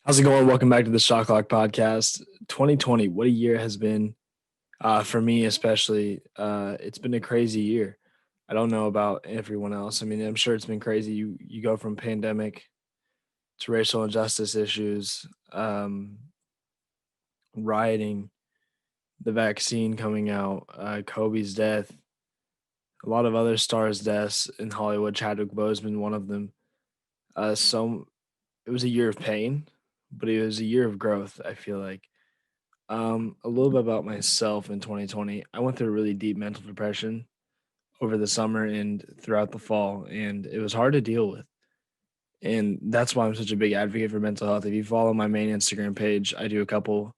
How's it going? Welcome back to the Shot Clock Podcast. 2020, what a year has been for me, especially. It's been a crazy year. I don't know about everyone else. I mean, I'm sure it's been crazy. You go from pandemic to racial injustice issues, rioting, the vaccine coming out, Kobe's death, a lot of other stars' deaths in Hollywood. Chadwick Boseman, one of them. So it was a year of pain, but it was a year of growth. I feel like. A little bit about myself in 2020. I went through a really deep mental depression over the summer and throughout the fall, and it was hard to deal with. And that's why I'm such a big advocate for mental health. If you follow my main Instagram page, I do a couple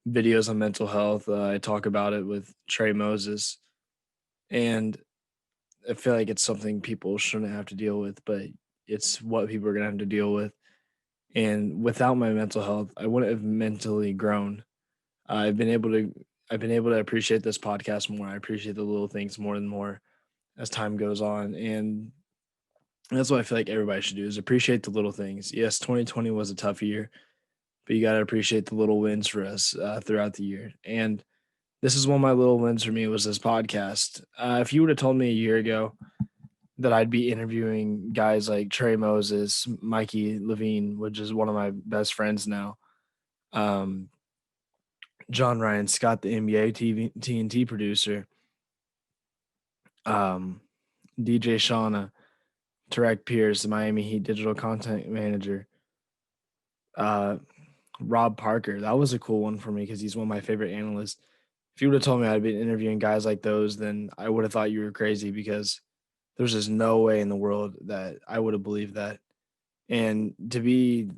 videos on mental health. I talk about it with Trey Moses, and I feel like it's something people shouldn't have to deal with, but it's what people are gonna have to deal with. And without my mental health, I wouldn't have mentally grown. I've been able to I've been able to appreciate this podcast more. I appreciate the little things more and more as time goes on. And that's what I feel like everybody should do is appreciate the little things. Yes, 2020 was a tough year, but you got to appreciate the little wins for us throughout the year. And this is one of my little wins for me was this podcast. If you would have told me a year ago that I'd be interviewing guys like Trey Moses, Mikey Levine, which is one of my best friends now, um, John Ryan Scott, the NBA TNT producer, um, DJ Shauna, Tarek Pierce, the Miami Heat digital content manager, uh, Rob Parker. That was a cool one for me because he's one of my favorite analysts. If you would have told me I'd been interviewing guys like those, then I would have thought you were crazy because there's just no way in the world that I would have believed that. And to be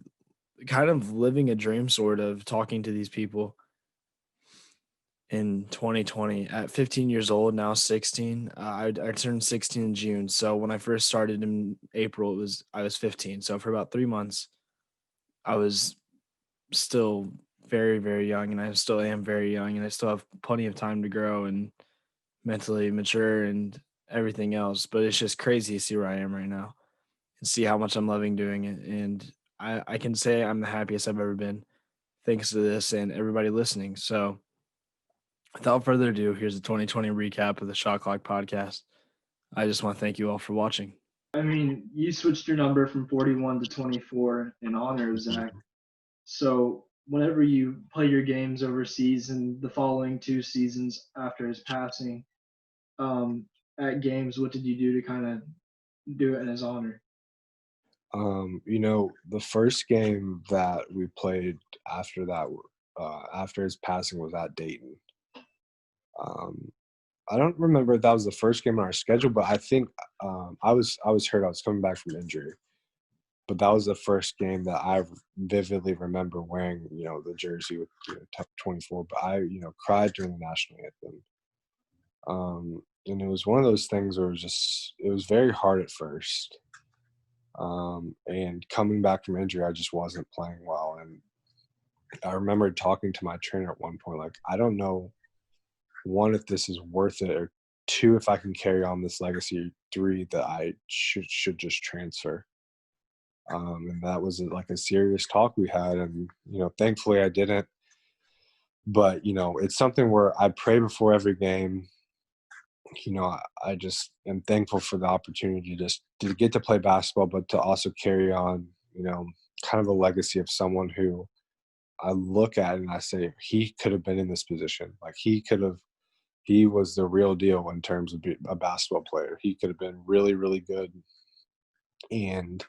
kind of living a dream, sort of talking to these people in 2020 at 15 years old, now 16. I turned 16 in June. So when I first started in April, I was 15. So for about 3 months, I was still very, very young, and I still am very young, and I still have plenty of time to grow and mentally mature and everything else. But it's just crazy to see where I am right now and see how much I'm loving doing it. And I can say I'm the happiest I've ever been thanks to this and everybody listening. So without further ado, here's the 2020 recap of the Shot Clock podcast. I just want to thank you all for watching. I mean, you switched your number from 41 to 24 in honor of Zach. So whenever you play your games overseas and the following two seasons after his passing, um, at games, what did you do to kind of do it in his honor? The first game that we played after that, after his passing, was at Dayton. I don't remember if that was the first game on our schedule, but I think I was hurt. I was coming back from injury, but that was the first game that I vividly remember wearing, the jersey with 24. But I, cried during the national anthem. And it was one of those things where it was very hard at first. And coming back from injury, I just wasn't playing well. And I remember talking to my trainer at one point, like, I don't know, one, if this is worth it, or two, if I can carry on this legacy, three, that I should just transfer. And that was like a serious talk we had. And, thankfully I didn't. But, it's something where I pray before every game. I just am thankful for the opportunity just to get to play basketball, but to also carry on, kind of a legacy of someone who I look at and I say, he could have been in this position. Like he was the real deal in terms of being a basketball player. He could have been really, really good. And,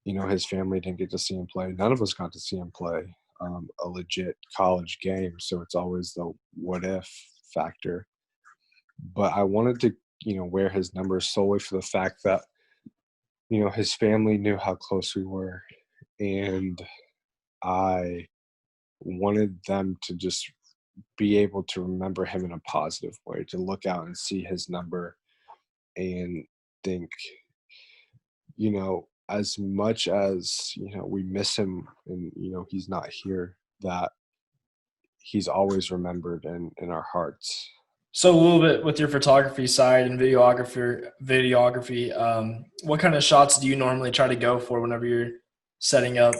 his family didn't get to see him play. None of us got to see him play a legit college game. So it's always the what if factor. But I wanted to, wear his number solely for the fact that, his family knew how close we were. And I wanted them to just be able to remember him in a positive way, to look out and see his number and think, as much as, we miss him and, he's not here, that he's always remembered in our hearts. So a little bit with your photography side and videography, what kind of shots do you normally try to go for whenever you're setting up?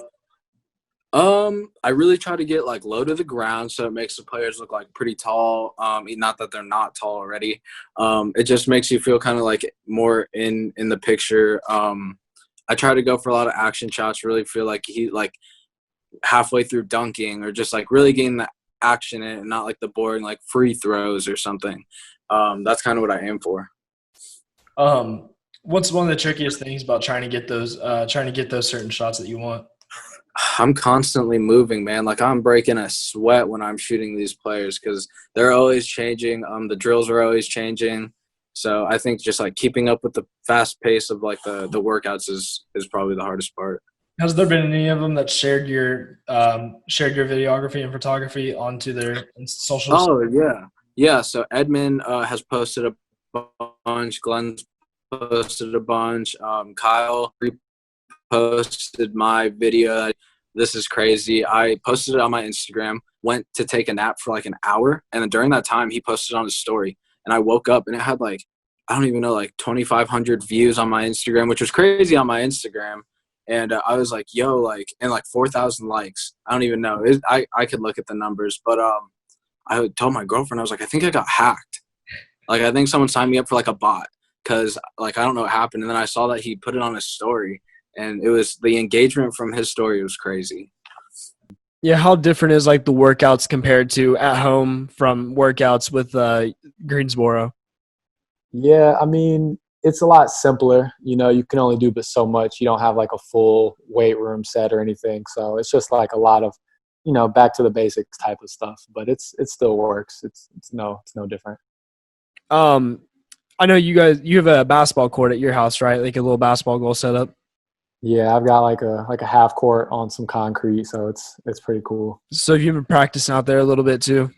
I really try to get like low to the ground so it makes the players look like pretty tall. Not that they're not tall already. It just makes you feel kind of like more in the picture. I try to go for a lot of action shots, really feel like he like halfway through dunking or just like really getting the action in and not like the boring like free throws or something. That's kind of what I aim for. What's one of the trickiest things about trying to get those certain shots that you want? I'm constantly moving, man. Like I'm breaking a sweat when I'm shooting these players because they're always changing. The drills are always changing. So I think just like keeping up with the fast pace of like the workouts is probably the hardest part. Has there been any of them that shared your videography and photography onto their socials? Oh yeah. So Edmund has posted a bunch. Glenn's posted a bunch. Kyle reposted my video. This is crazy. I posted it on my Instagram. Went to take a nap for like an hour, and then during that time, he posted on his story. And I woke up and it had like I don't even know like 2,500 views on my Instagram, which was crazy on my Instagram. And I was like, yo, like, and like 4,000 likes. I don't even know. I could look at the numbers, but I told my girlfriend, I was like, I think I got hacked. Like, I think someone signed me up for like a bot because like I don't know what happened. And then I saw that he put it on his story, and it was the engagement from his story was crazy. Yeah, how different is like the workouts compared to at home from workouts with Greensboro? Yeah, I mean, it's a lot simpler. You know, you can only do but so much. You don't have like a full weight room set or anything. So it's just like a lot of, you know, back to the basics type of stuff. But it still works. It's no different. I know you have a basketball court at your house, right? Like a little basketball goal setup. Yeah, I've got like a half court on some concrete, so it's pretty cool. So you've been practicing out there a little bit too.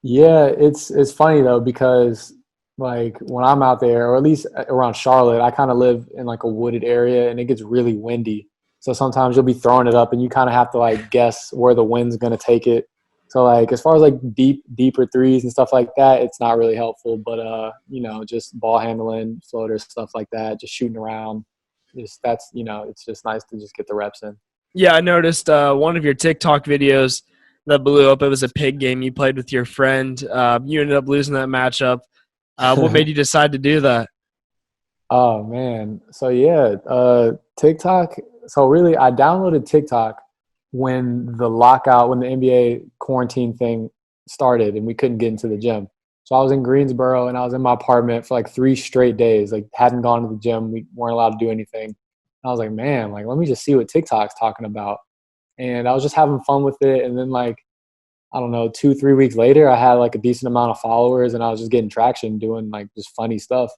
Yeah, it's funny though because like when I'm out there, or at least around Charlotte, I kind of live in like a wooded area and it gets really windy. So sometimes you'll be throwing it up and you kind of have to like guess where the wind's going to take it. So like as far as like deeper threes and stuff like that, it's not really helpful, but you know, just ball handling, floaters, stuff like that, just shooting around. That's, you know, it's just nice to just get the reps in. Yeah, I noticed one of your TikTok videos that blew up. It was a pig game you played with your friend. You ended up losing that matchup. What made you decide to do that? Oh man. So yeah, TikTok. So really I downloaded TikTok when when the NBA quarantine thing started and we couldn't get into the gym. So I was in Greensboro and I was in my apartment for like 3 straight days, like hadn't gone to the gym. We weren't allowed to do anything. And I was like, man, like let me just see what TikTok's talking about. And I was just having fun with it. And then like, I don't know, 2-3 weeks later, I had like a decent amount of followers and I was just getting traction doing like just funny stuff.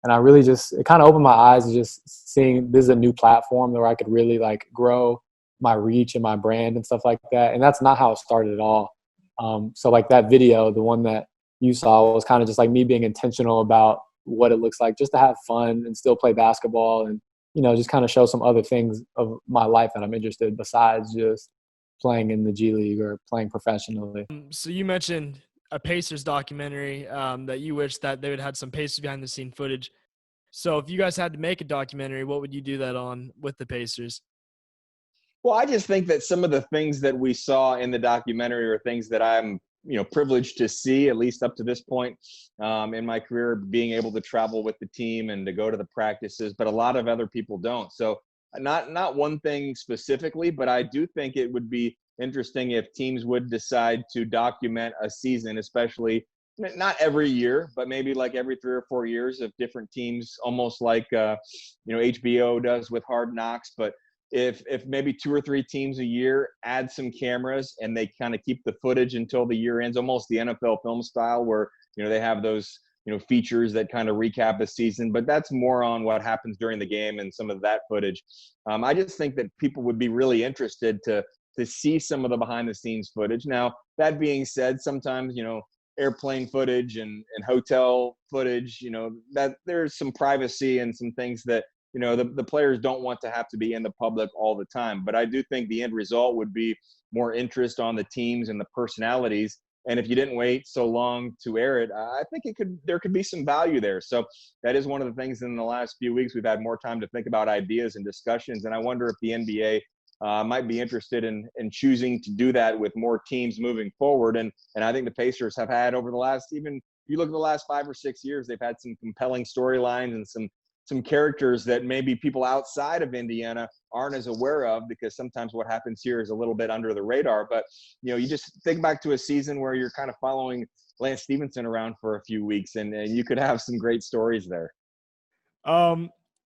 And I really it kind of opened my eyes to just seeing this is a new platform where I could really like grow my reach and my brand and stuff like that. And that's not how it started at all. So like that video, the one that you saw, was kind of just like me being intentional about what it looks like just to have fun and still play basketball and, you know, just kind of show some other things of my life that I'm interested in besides just playing in the G League or playing professionally. So you mentioned a Pacers documentary that you wish that they would have had some Pacers behind the scene footage. So if you guys had to make a documentary, what would you do that on with the Pacers? Well, I just think that some of the things that we saw in the documentary are things that I'm, you know, privileged to see, at least up to this point in my career, being able to travel with the team and to go to the practices, but a lot of other people don't. So not one thing specifically, but I do think it would be interesting if teams would decide to document a season, especially not every year, but maybe like every 3 or 4 years of different teams, almost like, HBO does with Hard Knocks. But if maybe 2 or 3 teams a year add some cameras and they kind of keep the footage until the year ends, almost the NFL film style where, you know, they have those, you know, features that kind of recap the season, but that's more on what happens during the game and some of that footage. I just think that people would be really interested to see some of the behind the scenes footage. Now, that being said, sometimes, you know, airplane footage and hotel footage, you know, that there's some privacy and some things that, you know, the players don't want to have to be in the public all the time. But I do think the end result would be more interest on the teams and the personalities. And if you didn't wait so long to air it, I think there could be some value there. So that is one of the things in the last few weeks we've had more time to think about ideas and discussions. And I wonder if the NBA might be interested in choosing to do that with more teams moving forward. And I think the Pacers have had over the last, even if you look at the last 5 or 6 years, they've had some compelling storylines and some characters that maybe people outside of Indiana aren't as aware of, because sometimes what happens here is a little bit under the radar. But, you just think back to a season where you're kind of following Lance Stevenson around for a few weeks, and you could have some great stories there. A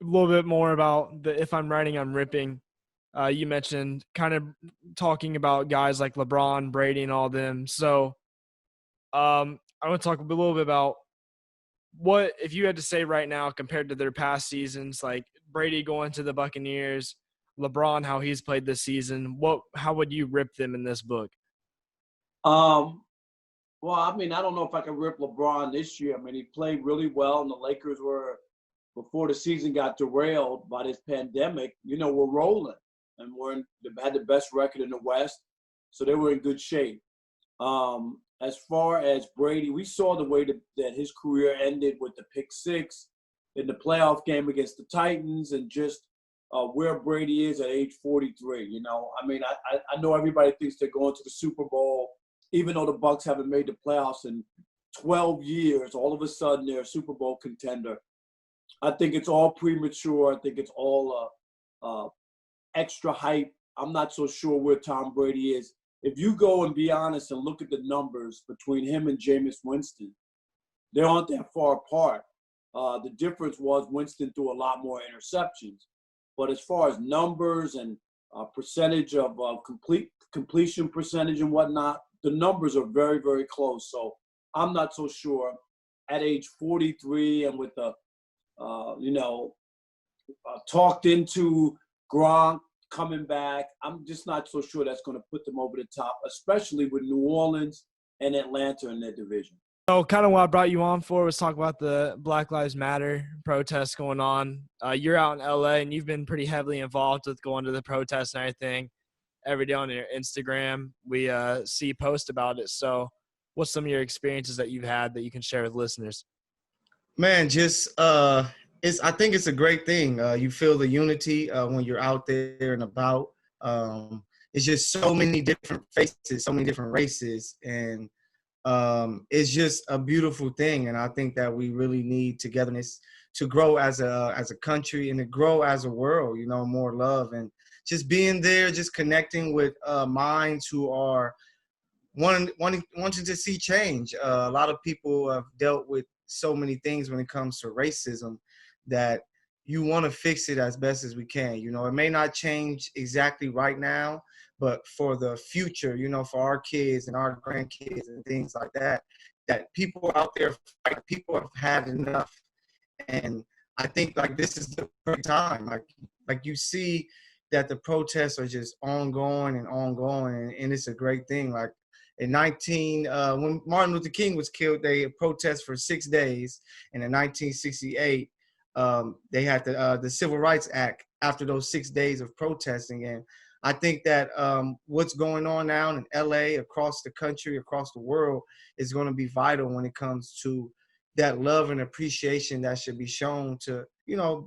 little bit more about the If I'm Writing, I'm Ripping. You mentioned kind of talking about guys like LeBron, Brady, and all them. So I want to talk a little bit about what, if you had to say right now compared to their past seasons, like Brady going to the Buccaneers, LeBron, how he's played this season, how would you rip them in this book? Well, I mean, I don't know if I can rip LeBron this year. I mean, he played really well, and the Lakers were, before the season got derailed by this pandemic, we're rolling, and they had the best record in the West, so they were in good shape. As far as Brady, we saw the way that his career ended with the pick six in the playoff game against the Titans, and just where Brady is at age 43. I mean, I know everybody thinks they're going to the Super Bowl, even though the Bucs haven't made the playoffs in 12 years. All of a sudden, they're a Super Bowl contender. I think it's all premature. I think it's all extra hype. I'm not so sure where Tom Brady is. If you go and be honest and look at the numbers between him and Jameis Winston, they aren't that far apart. The difference was Winston threw a lot more interceptions. But as far as numbers and percentage of completion percentage and whatnot, the numbers are very, very close. So I'm not so sure at age 43 and with the, talked into Gronk coming back, I'm just not so sure that's going to put them over the top, especially with New Orleans and Atlanta in their division. So kind of what I brought you on for was talk about the Black Lives Matter protests going on. You're out in LA, and you've been pretty heavily involved with going to the protests and everything. Every day on your Instagram, we see posts about it. So what's some of your experiences that you've had that you can share with listeners? Man, I think it's a great thing. You feel the unity when you're out there and about. It's just so many different faces, so many different races, and it's just a beautiful thing. And I think that we really need togetherness to grow as a country and to grow as a world. More love and just being there, just connecting with minds who are wanting to see change. A lot of people have dealt with so many things when it comes to racism that you want to fix it as best as we can. It may not change exactly right now, but for the future, for our kids and our grandkids and things like that, that people out there fight, people have had enough. And I think this is the perfect time. Like you see that the protests are just ongoing, and it's a great thing. Like in when Martin Luther King was killed, they protested for 6 days. And in 1968, they had the Civil Rights Act after those 6 days of protesting. And I think that what's going on now in LA, across the country, across the world, is going to be vital when it comes to that love and appreciation that should be shown to,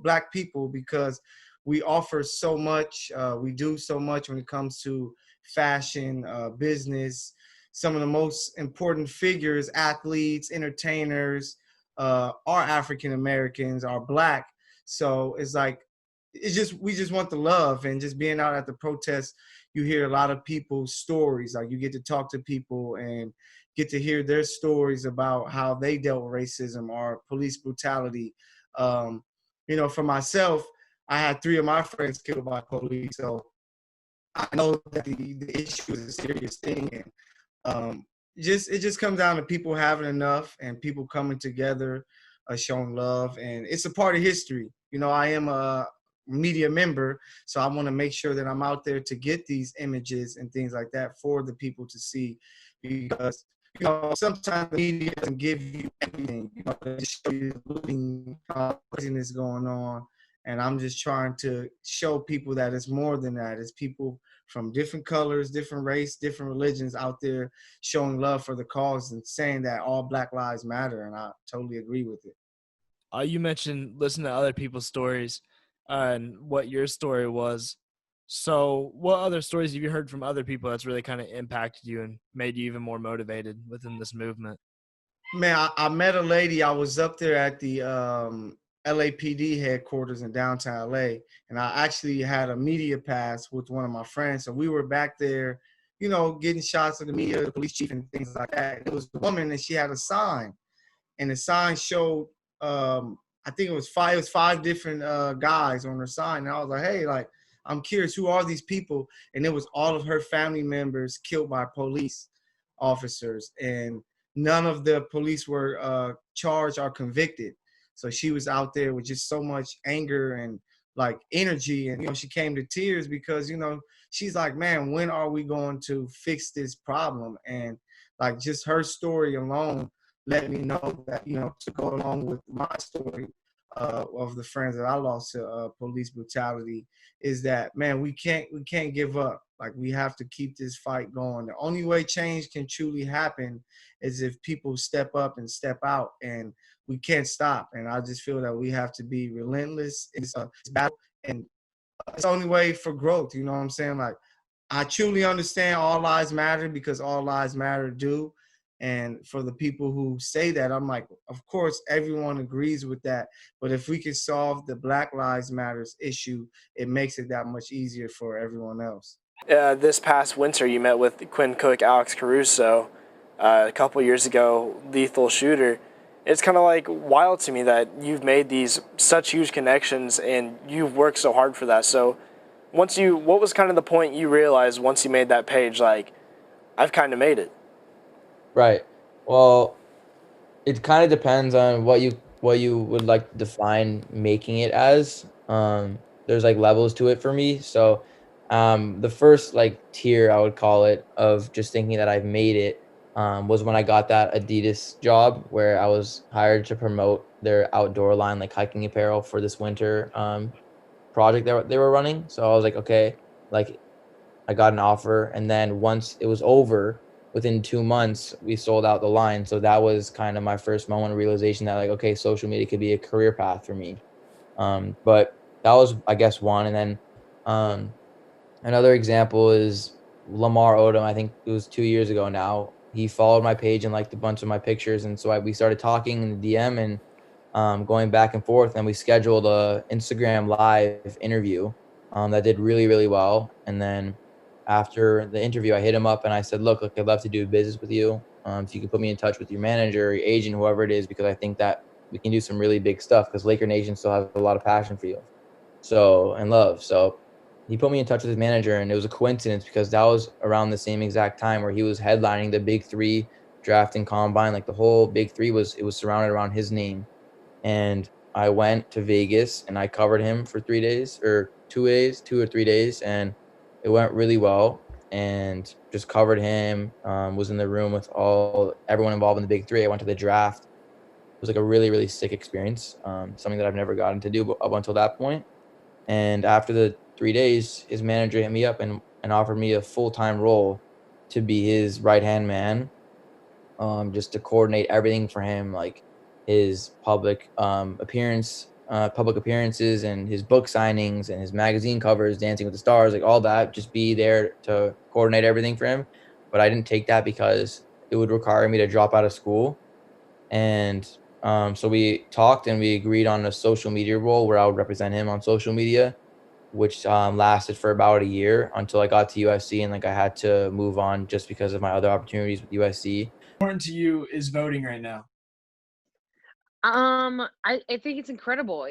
Black people, because we offer so much. We do so much when it comes to fashion, business. Some of the most important figures, athletes, entertainers, are African Americans, are Black. So it's like, we just want the love. And just being out at the protests, you hear a lot of people's stories. Like, you get to talk to people and get to hear their stories about how they dealt with racism or police brutality. For myself, I had 3 of my friends killed by police, so I know that the issue is a serious thing. And it just comes down to people having enough and people coming together, showing love, and it's a part of history. I am a media member, so I want to make sure that I'm out there to get these images and things like that for the people to see, because sometimes the media doesn't give you everything. They just show you the craziness going on, and I'm just trying to show people that it's more than that. It's people from different colors, different race, different religions out there showing love for the cause and saying that all Black lives matter, and I totally agree with it. You mentioned listening to other people's stories and what your story was. So, what other stories have you heard from other people that's really kind of impacted you and made you even more motivated within this movement? Man, I met a lady. I was up there at the LAPD headquarters in downtown LA, and I actually had a media pass with one of my friends. So we were back there, getting shots of the media, the police chief, and things like that. It was a woman, and she had a sign, and the sign showed, I think it was five different guys on her sign. And I was like, hey, like, I'm curious, who are these people? And it was all of her family members killed by police officers, and none of the police were charged or convicted. So she was out there with just so much anger and like energy, and she came to tears because she's like, man, when are we going to fix this problem? And like, just her story alone let me know that to go along with my story of the friends that I lost to police brutality, is that, man, we can't give up. Like, we have to keep this fight going. The only way change can truly happen is if people step up and step out, and we can't stop. And I just feel that we have to be relentless in this battle, and it's the only way for growth. You know what I'm saying? Like, I truly understand all lives matter, because all lives matter do. And for the people who say that, I'm like, of course, everyone agrees with that. But if we can solve the Black Lives Matters issue, it makes it that much easier for everyone else. This past winter, you met with Quinn Cook, Alex Caruso, a couple years ago, Lethal Shooter. It's kind of like wild to me that you've made these such huge connections and you've worked so hard for that. So what was kind of the point you realized once you made that page, like, I've kind of made it? Right. Well, it kind of depends on what you would like to define making it as. There's like levels to it for me. So, the first like tier, I would call it, of just thinking that I've made it, was when I got that Adidas job where I was hired to promote their outdoor line, like hiking apparel, for this winter project that they were running. So I was like, okay, like, I got an offer, and then once it was over, within 2 months, we sold out the line. So that was kind of my first moment of realization that, like, okay, social media could be a career path for me. But that was, I guess, one. And then another example is Lamar Odom. I think it was 2 years ago now. He followed my page and liked a bunch of my pictures, and so we started talking in the DM and going back and forth. And we scheduled a Instagram live interview that did really, really well. And then after the interview, I hit him up and I said, look, I'd love to do business with you. If you could put me in touch with your manager, your agent, whoever it is, because I think that we can do some really big stuff, because Laker Nation still has a lot of passion for you. So, and love. So he put me in touch with his manager, and it was a coincidence because that was around the same exact time where he was headlining the Big Three drafting combine. Like, the whole Big Three was surrounded around his name. And I went to Vegas and I covered him for 3 days, or 2 days, 2 or 3 days. And it went really well, and just covered him, was in the room with everyone involved in the Big Three. I went to the draft. It was like a really, really sick experience, something that I've never gotten to do up until that point. And after the 3 days, his manager hit me up and offered me a full-time role to be his right-hand man, just to coordinate everything for him, like his public appearances and his book signings and his magazine covers, Dancing with the Stars, like all that, just be there to coordinate everything for him. But I didn't take that because it would require me to drop out of school. And so we talked and we agreed on a social media role where I would represent him on social media, which lasted for about a year until I got to USC, and like I had to move on just because of my other opportunities with USC. Important to you is voting right now? I think it's incredible.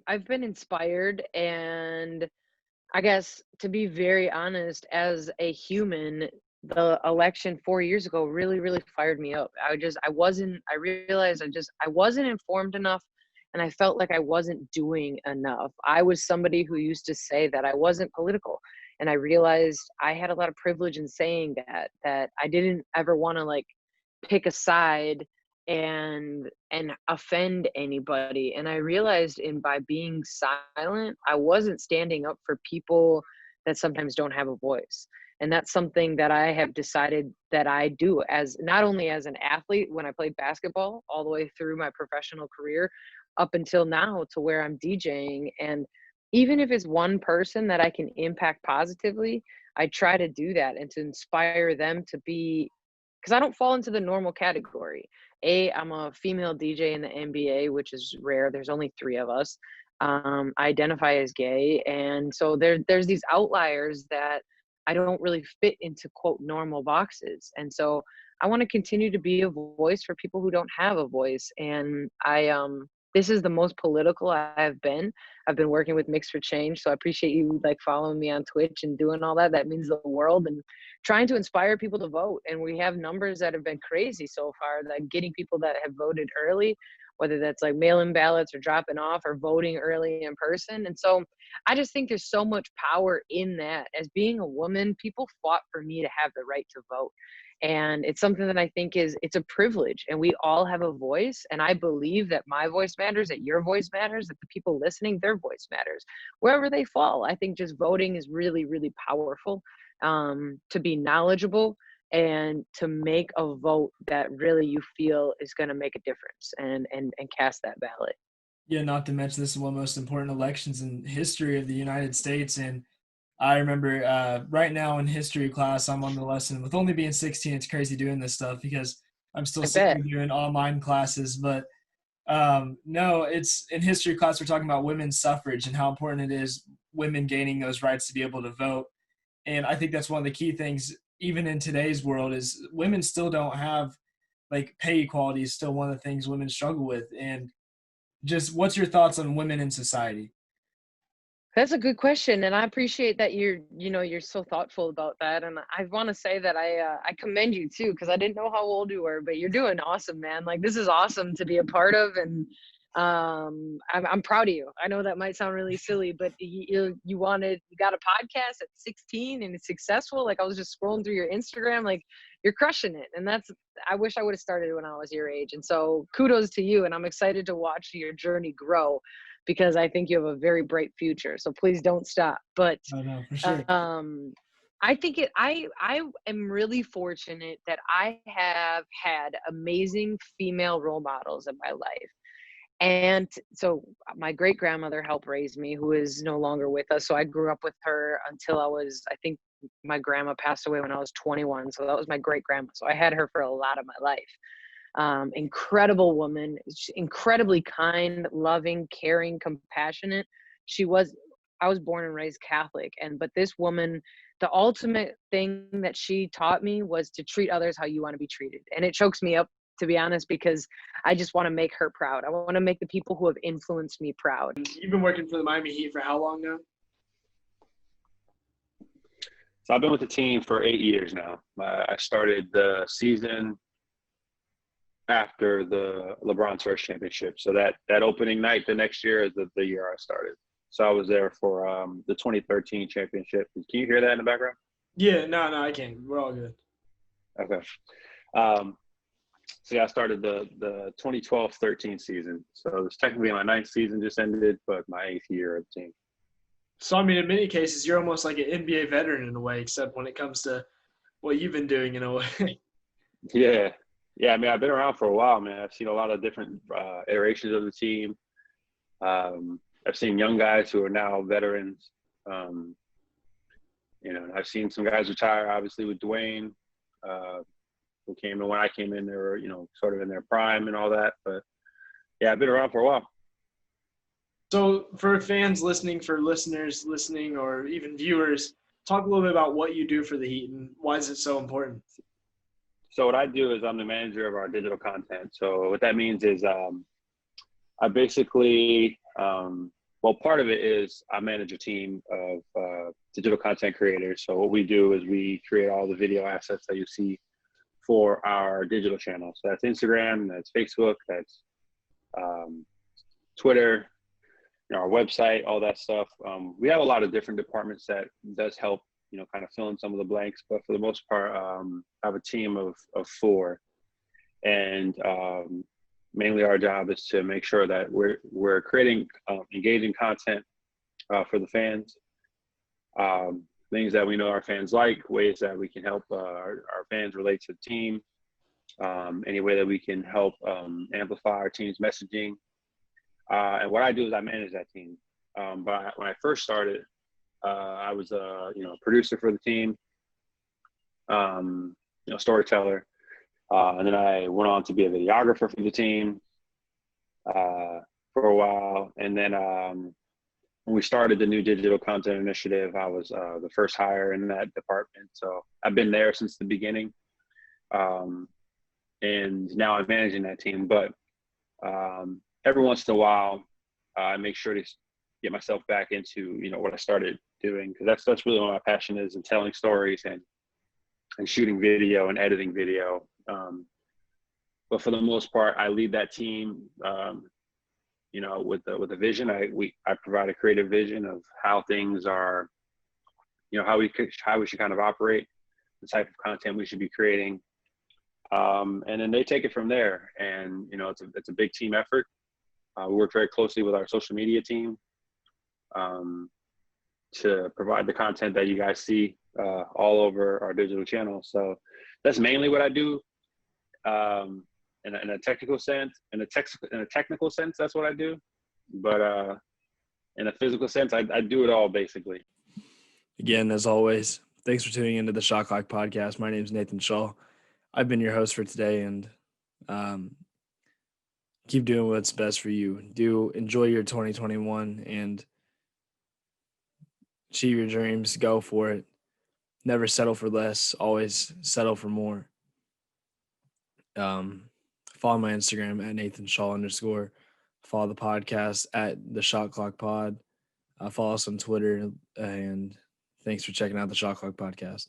I've been inspired, and I guess, to be very honest, as a human, the election 4 years ago really, really fired me up. I realized I wasn't informed enough, and I felt like I wasn't doing enough. I was somebody who used to say that I wasn't political, and I realized I had a lot of privilege in saying that I didn't ever want to, like, pick a side and offend anybody. And I realized, by being silent, I wasn't standing up for people that sometimes don't have a voice. And that's something that I have decided that I do, as not only as an athlete when I played basketball all the way through my professional career up until now, to where I'm DJing. And even if it's one person that I can impact positively, I try to do that and to inspire them to be, because I don't fall into the normal category. I'm a female DJ in the NBA, which is rare. There's only 3 of us. I identify as gay, and so there's these outliers that I don't really fit into quote normal boxes. And so I want to continue to be a voice for people who don't have a voice. And this is the most political I've been. I've been working with Mix for Change, so I appreciate you like following me on Twitch and doing all that. That means the world, and trying to inspire people to vote. And we have numbers that have been crazy so far, like getting people that have voted early, whether that's like mail-in ballots or dropping off or voting early in person. And so I just think there's so much power in that. As being a woman, people fought for me to have the right to vote. And it's something that I think it's a privilege, and we all have a voice. And I believe that my voice matters, that your voice matters, that the people listening, their voice matters, wherever they fall. I think just voting is really, really powerful, to be knowledgeable and to make a vote that really you feel is going to make a difference, and cast that ballot. Yeah, not to mention this is one of the most important elections in history of the United States. And I remember right now in history class, I'm on the lesson. With only being 16, it's crazy doing this stuff because I'm still I sitting bet. here doing online classes. But no, it's in history class, we're talking about women's suffrage and how important it is women gaining those rights to be able to vote. And I think that's one of the key things, even in today's world, is women still don't have, like, pay equality is still one of the things women struggle with. And just what's your thoughts on women in society? That's a good question, and I appreciate that you're so thoughtful about that. And I want to say that I commend you too, because I didn't know how old you were, but you're doing awesome, man. Like, this is awesome to be a part of, and I'm proud of you. I know that might sound really silly, but you got a podcast at 16 and it's successful. Like, I was just scrolling through your Instagram, like, you're crushing it, and I wish I would have started when I was your age. And so kudos to you, and I'm excited to watch your journey grow, because I think you have a very bright future. So please don't stop. But Oh, no, for sure. I think I am really fortunate that I have had amazing female role models in my life. And so my great grandmother helped raise me, who is no longer with us. So I grew up with her until I think my grandma passed away when I was 21. So that was my great grandma. So I had her for a lot of my life. Incredible woman, incredibly kind, loving, caring, compassionate. I was born and raised Catholic, but this woman, the ultimate thing that she taught me was to treat others how you want to be treated. And it chokes me up, to be honest, because I just want to make her proud. I want to make the people who have influenced me proud. You've been working for the Miami Heat for how long now? So I've been with the team for 8 years now. I started the season after the LeBron's first championship. So that opening night the next year is the year I started. So I was there for the 2013 championship. Can you hear that in the background? Yeah, no, I can't. We're all good. Okay. So yeah, I started the 2012-13 season. So it was technically my 9th season just ended, but my 8th year of the team. So, I mean, in many cases, you're almost like an NBA veteran in a way, except when it comes to what you've been doing in a way. Yeah. Yeah, I mean, I've been around for a while, man. I've seen a lot of different iterations of the team. I've seen young guys who are now veterans. I've seen some guys retire, obviously, with Dwayne, who came in when I came in. They were, sort of in their prime and all that. But, yeah, I've been around for a while. So for fans listening, for listeners listening, or even viewers, talk a little bit about what you do for the Heat and why is it so important? So what I do is I'm the manager of our digital content. So what that means is I basically, part of it is I manage a team of digital content creators. So what we do is we create all the video assets that you see for our digital channels. So that's Instagram, that's Facebook, that's Twitter, our website, all that stuff. We have a lot of different departments that does help, kind of fill in some of the blanks. But for the most part, I have a team of 4. And mainly our job is to make sure that we're creating engaging content for the fans, things that we know our fans like, ways that we can help our fans relate to the team, any way that we can help amplify our team's messaging. And what I do is I manage that team. But when I first started, I was a producer for the team, storyteller, and then I went on to be a videographer for the team for a while. And then when we started the new digital content initiative, I was the first hire in that department. So I've been there since the beginning, and now I'm managing that team. But every once in a while, I make sure to get myself back into what I started doing, because that's really what my passion is, in telling stories and shooting video and editing video. But for the most part, I lead that team. With a vision. I provide a creative vision of how things are, how we should kind of operate, the type of content we should be creating, and then they take it from there. And it's a big team effort. We work very closely with our social media team to provide the content that you guys see all over our digital channels. So that's mainly what I do. In a technical sense, that's what I do. But in a physical sense, I do it all basically. Again, as always, thanks for tuning into the Shot Clock Podcast. My name is Nathan Shaw. I've been your host for today, and keep doing what's best for you. Do enjoy your 2021 and achieve your dreams. Go for it. Never settle for less. Always settle for more. Follow my Instagram at Nathan Shaw _. Follow the podcast at the Shot Clock Pod. Follow us on Twitter, and thanks for checking out the Shot Clock Podcast.